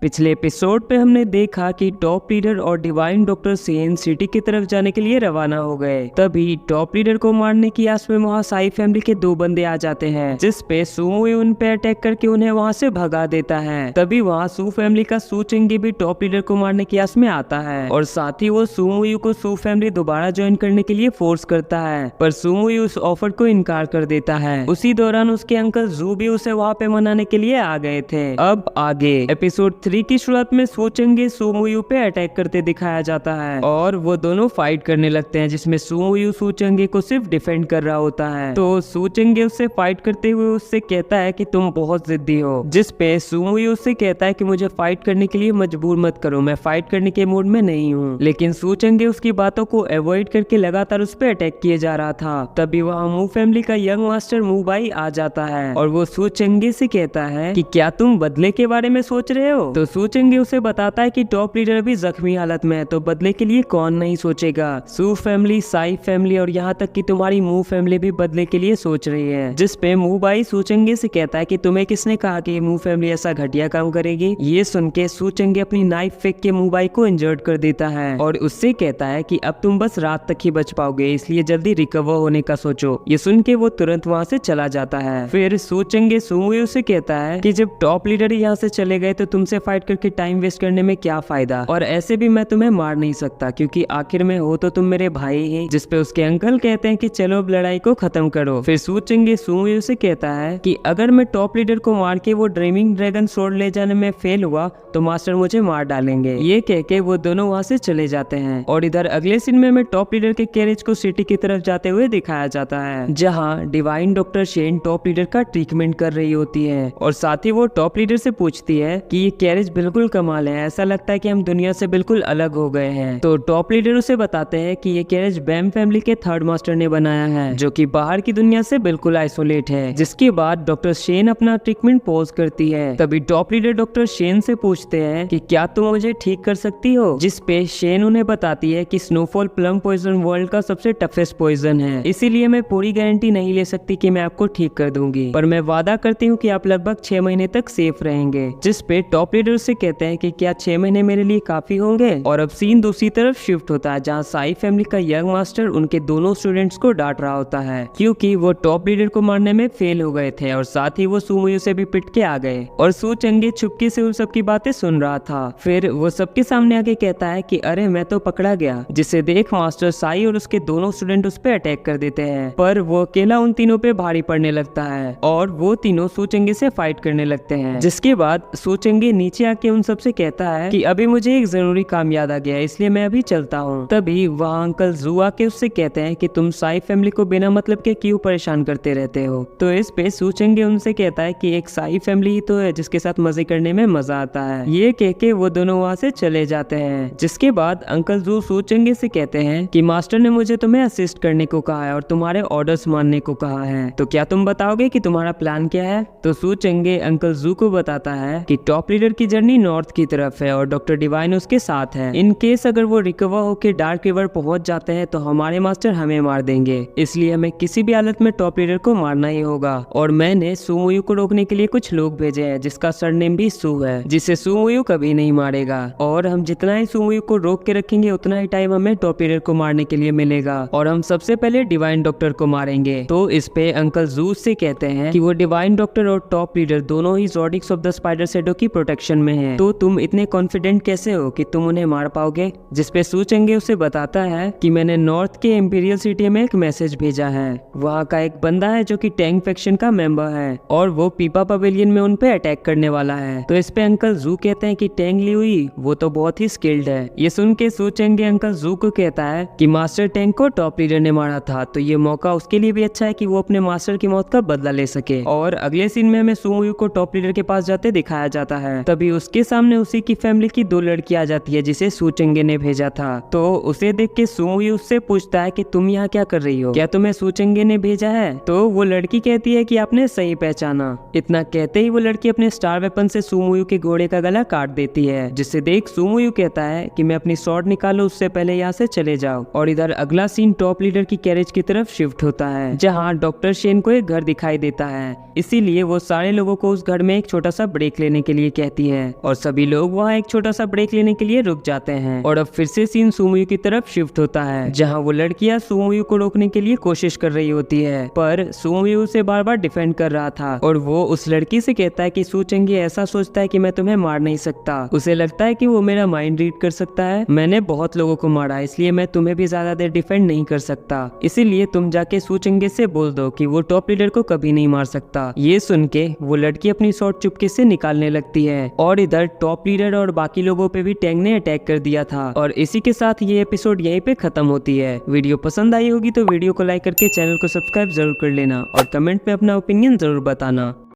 पिछले एपिसोड पे हमने देखा कि टॉप लीडर और डिवाइन डॉक्टर सेन सिटी की तरफ जाने के लिए रवाना हो गए। तभी टॉप लीडर को मारने की आस में वहाँ साई फैमिली के दो बंदे आ जाते हैं, जिस पे सुमुई उन पे अटैक करके उन्हें वहाँ से भगा देता है। तभी वहाँ सू फैमिली का सू चंगी भी टॉप लीडर को मारने की आस में आता है और साथ ही वो सुमुई को सू फैमिली दोबारा ज्वाइन करने के लिए फोर्स करता है, पर सुमुई उस ऑफर को इनकार कर देता है। उसी दौरान उसके अंकल जू भी उसे वहाँ पे मनाने के लिए आ गए थे। अब आगे एपिसोड 3 की शुरुआत में सू चंगी सुमुयू पे अटैक करते दिखाया जाता है और वो दोनों फाइट करने लगते हैं, जिसमें सुमुयू सू चंगी को सिर्फ डिफेंड कर रहा होता है। तो सू चंगी उससे फाइट करते हुए उससे कहता है कि तुम बहुत जिद्दी हो, जिस पे सुमुयू उससे कहता है कि मुझे फाइट करने के लिए मजबूर मत करो, मैं फाइट करने के मूड में नहीं हूँ। लेकिन सू चंगी उसकी बातों को अवॉइड करके लगातार उस पे अटैक किए जा रहा था। तभी वहाँ मू फैमिली का यंग मास्टर मूबाई आ जाता है और वो सू चंगी से कहता है कि क्या तुम बदले के बारे में सोच रहे हो। तो सू चंगी उसे बताता है कि टॉप लीडर अभी जख्मी हालत में है, तो बदले के लिए कौन नहीं सोचेगा। सू फैमिली, साई फैमिली और यहाँ तक कि तुम्हारी मू फैमिली भी बदले के लिए सोच रही है। जिस पे मूबाई सू चंगी से कहता है कि तुम्हें किसने कहा कि मू फैमिली ऐसा घटिया काम करेगी। ये सुन के सू चंगी अपनी नाइफ फेंक के मूबाई को इंजर्ड कर देता है और उससे कहता है कि अब तुम बस रात तक ही बच पाओगे, इसलिए जल्दी रिकवर होने का सोचो। ये सुन के वो तुरंत वहाँ से चला जाता है। फिर सू चंगी सुमुयू से कहता है कि जब टॉप लीडर ही यहाँ से चले गए तो तुमसे फाइट करके टाइम वेस्ट करने में क्या फायदा, और ऐसे भी मैं तुम्हें मार नहीं सकता क्योंकि आखिर में हो तो तुम मेरे भाई ही। जिस पे उसके अंकल कहते हैं कि चलो अब लड़ाई को खत्म करो। फिर सू चंगी सुमुयू से कहता है कि अगर मैं टॉप लीडर को मार के वो ड्रीमिंग ड्रैगन स्वॉर्ड ले जाने में फेल हुआ तो मास्टर मुझे मार डालेंगे। ये कह के वो दोनों वहाँ से चले जाते हैं और इधर अगले सीन में हमें टॉप लीडर के कैरेज को सिटी की तरफ जाते हुए दिखाया जाता है, जहाँ divine doctor Shane top leader का ट्रीटमेंट कर रही होती है और साथ ही वो टॉप लीडर से पूछती है कि ये कैरेज बिल्कुल कमाल है, ऐसा लगता है कि हम दुनिया से बिल्कुल अलग हो गए हैं। तो टॉप लीडर उसे बताते हैं कि ये कैरेज बैम फैमिली के थर्ड मास्टर ने बनाया है, जो कि बाहर की दुनिया से बिल्कुल आइसोलेट है। जिसके बाद डॉक्टर शेन अपना ट्रीटमेंट पॉज करती है। तभी टॉप लीडर डॉक्टर शेन से पूछते हैं कि क्या तुम मुझे ठीक कर सकती हो। जिस पे शेन उन्हें बताती है कि स्नोफॉल प्लम पॉइजन वर्ल्ड का सबसे टफेस्ट पॉइजन है, इसीलिए मैं पूरी गारंटी नहीं ले सकती कि मैं आपको ठीक कर दूंगी, पर मैं वादा करती हूँ कि आप लगभग 6 महीने तक सेफ रहेंगे। जिस पे टॉप लीडर से कहते हैं कि क्या 6 महीने मेरे लिए काफी होंगे। और अब सीन दूसरी तरफ शिफ्ट होता है, जहाँ साई फैमिली का यंग मास्टर उनके दोनों स्टूडेंट्स को डांट रहा होता है क्योंकि वो टॉप लीडर को मारने में फेल हो गए थे और साथ ही वो सुमुयू से भी पिट के आ गए। और सू चंगी चुपके से उन सबकी बातें सुन रहा था। फिर वो सबके सामने आके कहता है कि अरे मैं तो पकड़ा गया। जिसे देख मास्टर साई और उसके दोनों स्टूडेंट उस पे अटैक कर देते हैं, पर वो अकेला उन तीनों पे भारी पड़ने लगता है और वो तीनों सू चंगी से फाइट करने लगते हैं। जिसके बाद सू चंगी नीचे आके उन सबसे कहता है कि अभी मुझे एक जरूरी काम याद आ गया, इसलिए मैं अभी चलता हूँ। तभी वहाँ अंकल जू आके उससे कहते हैं कि तुम साई फैमिली को बिना मतलब के क्यों परेशान करते रहते हो। तो इस पे सू चंगी उनसे कहता है कि एक साई फैमिली ही तो है जिसके साथ मजे करने में मजा आता है। ये कह के वो दोनों वहाँ से चले जाते हैं। जिसके बाद अंकल जू सू चंगी से कहते हैं कि मास्टर ने मुझे तुम्हें असिस्ट करने को कहा है और तुम्हारे ऑर्डर्स मानने को कहा है, तो क्या तुम बताओगे कि तुम्हारा प्लान क्या है। तो सू चंगी अंकल जू को बताता है कि टॉप लीडर की जर्नी नॉर्थ की तरफ है और डॉक्टर डिवाइन उसके साथ है। इन केस अगर वो रिकवर होकर डार्क रिवर पहुंच जाते हैं तो हमारे मास्टर हमें मार देंगे, इसलिए हमें किसी भी हालत में टॉप लीडर को मारना ही होगा। और मैंने सुमुयू को रोकने के लिए कुछ लोग भेजे हैं जिसका सरनेम भी सू है, जिसे सुमुयू कभी नहीं मारेगा। और हम जितना ही सुमुयू को रोक के रखेंगे उतना ही टाइम हमें टॉप लीडर को मारने के लिए मिलेगा और हम सबसे पहले डिवाइन डॉक्टर को मारेंगे। तो इस पे अंकल जू से कहते हैं कि वो डिवाइन डॉक्टर और टॉप लीडर दोनों ही zodiacs of the spider shadow की प्रोटेक्शन में हैं, तो तुम इतने कॉन्फिडेंट कैसे हो कि तुम उन्हें मार पाओगे। जिस पे सू चंगी उसे बताता है कि मैंने नॉर्थ के इंपीरियल सिटी में एक मैसेज भेजा है, वहाँ का एक बंदा है जो कि टैंग फैक्शन का मेंबर है और वो पीपा पवेलियन में उन पे अटैक करने वाला है। तो इस पे अंकल जू कहते हैं कि टैंग ली हुई वो तो बहुत ही स्किल्ड है। ये सुन के सू चंगी अंकल जू को कहता है कि मास्टर टैंग को टॉप लीडर ने मारा था, तो ये मौका उसके लिए भी अच्छा है कि वो अपने मास्टर की मौत का बदला ले सके। और अगले सीन में हमें सुमुयू को टॉप लीडर के पास जाते दिखाया जाता है। तभी उसके सामने उसी की फैमिली की 2 लड़की आ जाती है जिसे सू चंगी ने भेजा था। तो उसे देख के सुमुयू उससे पूछता है कि तुम यहाँ क्या कर रही हो, क्या तुम्हें सू चंगी ने भेजा है। तो वो लड़की कहती है कि आपने सही पहचाना। इतना कहते ही वो लड़की अपने स्टार वेपन से सुमुयू के घोड़े का गला काट देती है, जिससे देख सुमुयू कहता है कि मैं अपनी स्वॉर्ड निकालूं उससे पहले यहाँ से चले जाओ। और इधर अगला सीन टॉप लीडर की कैरेज की तरफ शिफ्ट होता है, जहाँ डॉक्टर शेन को एक घर दिखाई देता है, इसीलिए वो सारे लोगों को उस घर में एक छोटा सा ब्रेक लेने के लिए कहती जाती है और सभी लोग वहाँ एक छोटा सा ब्रेक लेने के लिए रुक जाते हैं। और अब फिर से सीन सुमुयू की तरफ शिफ्ट होता है, जहाँ वो लड़कियां सुमुयू को रोकने के लिए कोशिश कर रही होती है, पर सुमुयू उसे बार बार डिफेंड कर रहा था। और वो उस लड़की से कहता है कि सू चंगी ऐसा सोचता है कि मैं तुम्हें मार नहीं सकता। उसे लगता है कि वो मेरा माइंड रीड कर सकता है। मैंने बहुत लोगों को मारा, इसलिए मैं तुम्हें भी ज्यादा देर डिफेंड नहीं कर सकता। इसीलिए तुम जाके सू चंगे से बोल दो कि वो टॉप लीडर को कभी नहीं मार सकता। ये सुन के वो लड़की अपनी शॉट चुपके से निकालने लगती है और इधर टॉप लीडर और बाकी लोगों पे भी टैंग ने अटैक कर दिया था। और इसी के साथ ये एपिसोड यहीं पे खत्म होती है। वीडियो पसंद आई होगी तो वीडियो को लाइक करके चैनल को सब्सक्राइब जरूर कर लेना और कमेंट में अपना ओपिनियन जरूर बताना।